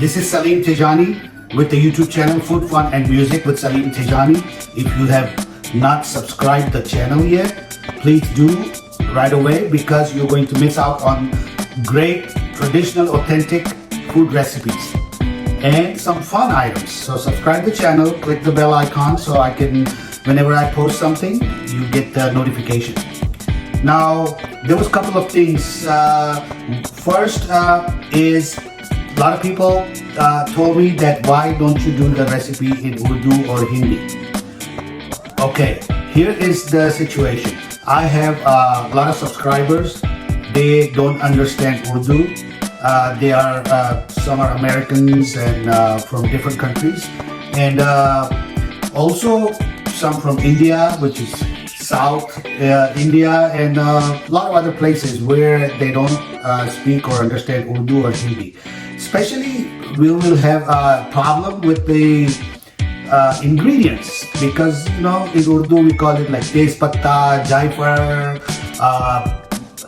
This is Salim Tejani with the YouTube channel Food, Fun and Music with Salim Tejani. If you have not subscribed the channel yet, please do right away because you're going to miss out on great traditional authentic food recipes and some fun items. So subscribe the channel, click the bell icon so I can, whenever I post something, you get the notification. Now, there was a couple of things. First is a lot of people told me that why don't you do the recipe in Urdu or Hindi? Okay, here is the situation. I have a lot of subscribers. They don't understand Urdu. They are some are Americans and from different countries, and also some from India, which is South India, and a lot of other places where they don't speak or understand Urdu or Hindi. Especially, we will have a problem with the ingredients because in Urdu we call it like tez patta, jaifar,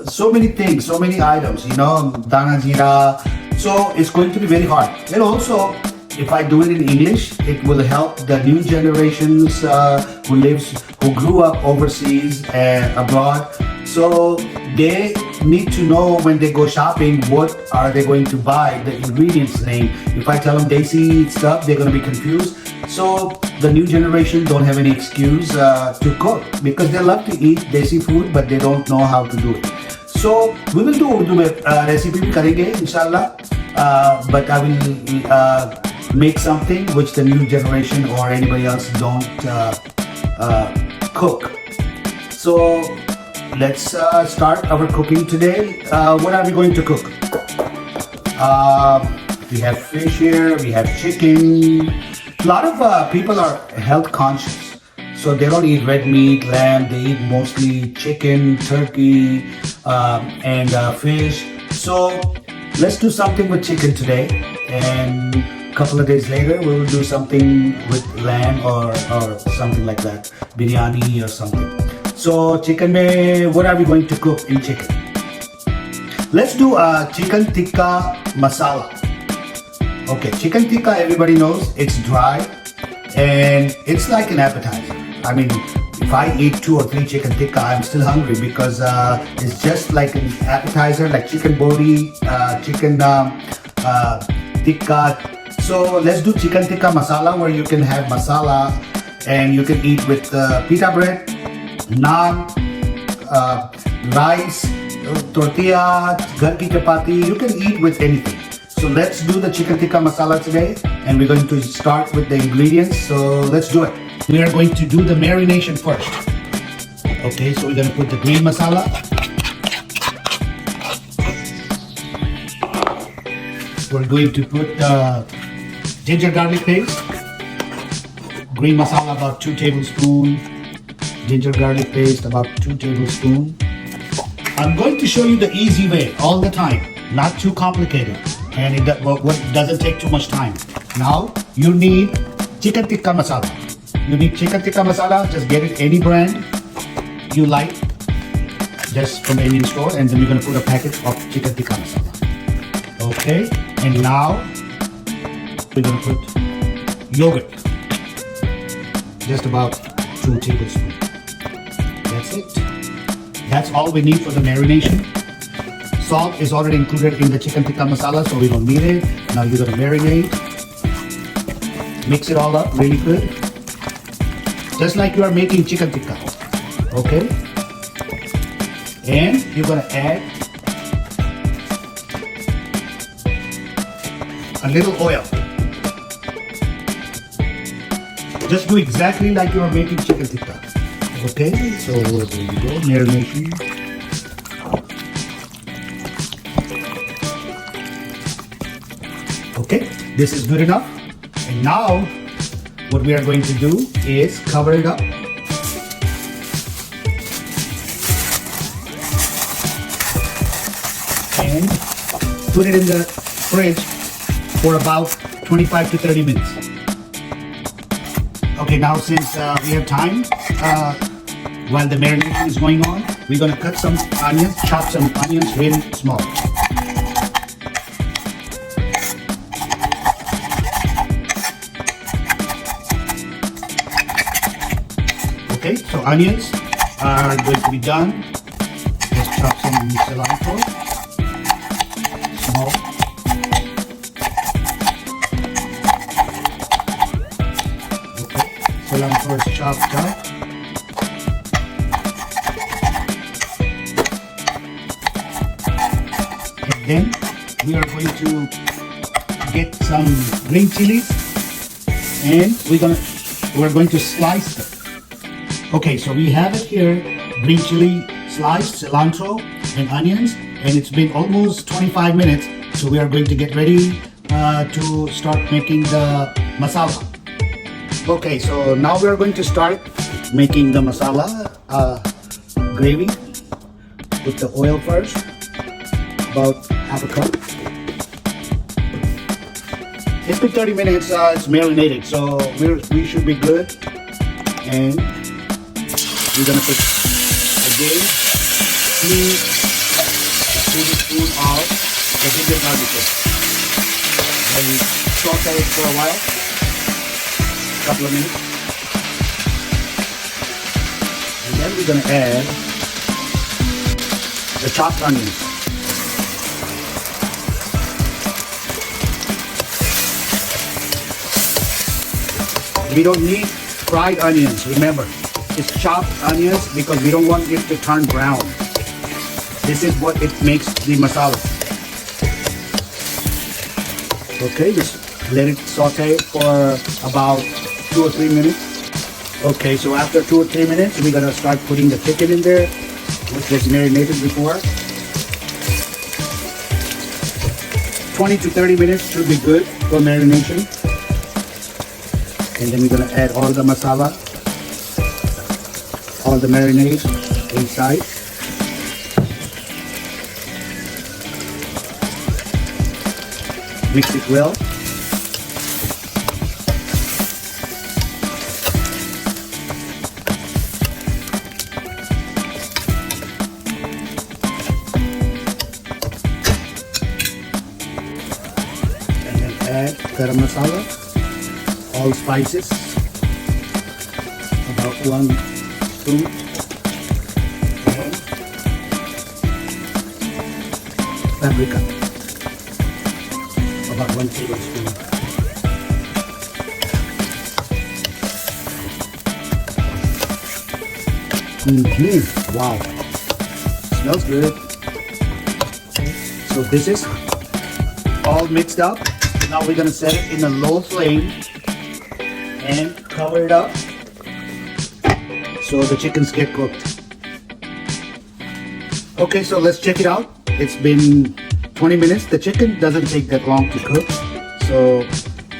so many things, so many items, dana jeera. So it's going to be very hard. And also, if I do it in English, it will help the new generations who grew up overseas and abroad. So they need to know when they go shopping what are they going to buy, the ingredients name. If I tell them desi stuff, they're going to be confused. So the new generation don't have any excuse to cook because they love to eat desi food, but they don't know how to do it. So we will do Urdu recipe bhi karenge, inshallah. But I will make something which the new generation or anybody else don't cook. So let's start our cooking today. What are we going to cook? We have fish here, we have chicken. A lot of people are health conscious. So they don't eat red meat, lamb, they eat mostly chicken, turkey, and fish. So let's do something with chicken today, and a couple of days later we will do something with lamb or something like that, biryani or something. So chicken mein, what are we going to cook in chicken? Let's do a chicken tikka masala. Okay, chicken tikka, everybody knows it's dry and it's like an appetizer. I mean, if I eat 2 or 3 chicken tikka, I'm still hungry because it's just like an appetizer, like chicken bodi, chicken tikka. So let's do chicken tikka masala, where you can have masala and you can eat with pita bread, naan, rice, tortilla, ghar ki chapati. You can eat with anything. So let's do the chicken tikka masala today, and we're going to start with the ingredients. So let's do it. We are going to do the marination first. Okay, so we're going to put the green masala. We're going to put the ginger garlic paste. Green masala about 2 tablespoons. Ginger garlic paste about 2 tablespoons. I'm going to show you the easy way all the time, not too complicated, and it doesn't take too much time. Now you need chicken tikka masala. You need chicken tikka masala. Just get it any brand you like, just from the Indian store, and then we're going to put a packet of chicken tikka masala. Okay, and now we're going to put yogurt, just about 2 tablespoons. That's it. That's all we need for the marination. Salt is already included in the chicken tikka masala, so we don't need it. Now you're going to marinate. Mix it all up really good, just like you are making chicken tikka. Okay, and you're going to add a little oil. Just do exactly like you are making chicken tikka. Okay, so there you go, marination. Okay, this is good enough. And now what we are going to do is cover it up. And put it in the fridge for about 25 to 30 minutes. Okay, now since we have time, while the marination is going on, we're going to cut some onions, chop some onions really small. Okay, so onions are going to be done. Let's chop some cilantro. Small. Okay, cilantro is chopped up. And then we are going to get some green chilies, and we're going to slice them. Okay, so we have it here, green chili sliced, cilantro and onions, and it's been almost 25 minutes, so we are going to get ready to start making the masala. Okay, so now we are going to start making the masala gravy with the oil first, about half a cup. It's been 30 minutes, it's marinated, so we should be good. And we're gonna put again 2 tablespoons of the ginger garlic paste. And saute it for a while, a couple of minutes. And then we're gonna add the chopped onions. We don't need fried onions, remember. It's chopped onions because we don't want it to turn brown. This is what it makes the masala. Okay, just let it saute for about 2 or 3 minutes. Okay, so after 2 or 3 minutes, we're gonna start putting the chicken in there, which was marinated before. 20 to 30 minutes should be good for marination. And then we're gonna add all the masala, all the marinade inside. Mix it well. And then add garam masala, all spices, about 1 spoon, and paprika, about 1 tablespoon. Wow, smells good. So this is all mixed up. Now we're gonna set it in a low flame and cover it up so the chickens get cooked. Okay, so let's check it out. It's been 20 minutes. The chicken doesn't take that long to cook, so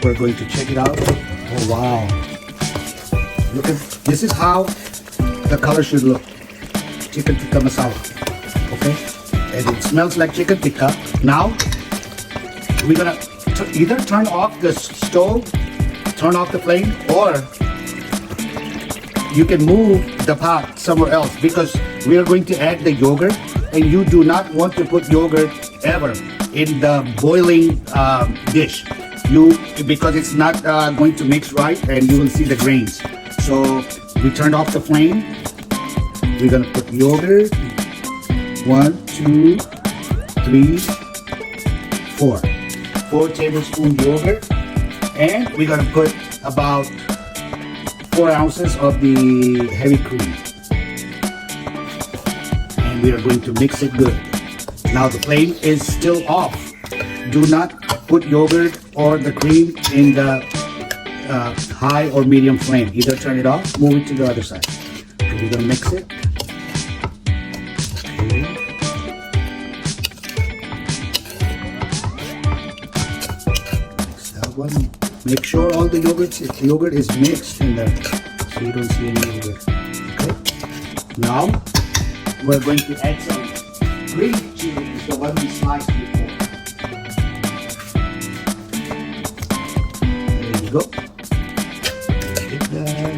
we're going to check it out. Oh wow, look at this. Is how the color should look. Chicken tikka masala. Okay, and it smells like chicken tikka. Now we're gonna either turn off the stove, turn off the flame, or you can move the pot somewhere else, because we are going to add the yogurt, and you do not want to put yogurt ever in the boiling dish, because it's not going to mix right and you will see the grains. So we turned off the flame. We're gonna put yogurt, 1, 2, 3, 4. 4 tablespoons yogurt, and we're gonna put about 4 ounces of the heavy cream, and we are going to mix it good. Now the flame is still off. Do not put yogurt or the cream in the high or medium flame. Either turn it off, move it to the other side. So we're gonna mix it. Make sure all the yogurt is mixed in there, so you don't see any yogurt. Okay. Now we're going to add some green chilies, the one we sliced before. There you go. Get that.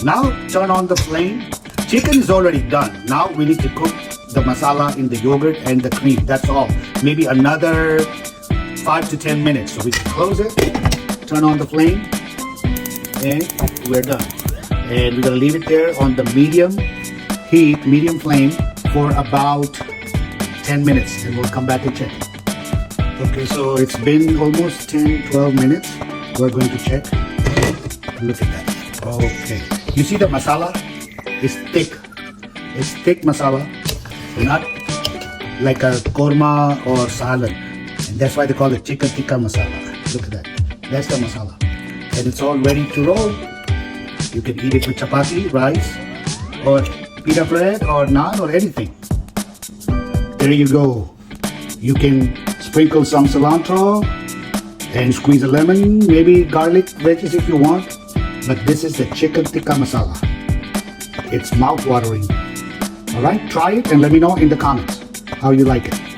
Now turn on the flame. Chicken is already done. Now we need to cook the masala in the yogurt and the cream. That's all. Maybe another 5 to 10 minutes. So we can close it, turn on the flame, and we're done. And we're gonna leave it there on the medium heat, medium flame for about 10 minutes, and we'll come back and check. Okay, so it's been almost 10-12 minutes. We're going to check. Look at that. Okay, you see the masala is thick. It's thick masala, not like a korma or salad. And that's why they call it chicken tikka masala. Look at that. That's the masala. And it's all ready to roll. You can eat it with chapati, rice, or pita bread, or naan, or anything. There you go. You can sprinkle some cilantro and squeeze a lemon, maybe garlic veggies if you want. But this is the chicken tikka masala. It's mouth-watering. Alright, try it and let me know in the comments how you like it.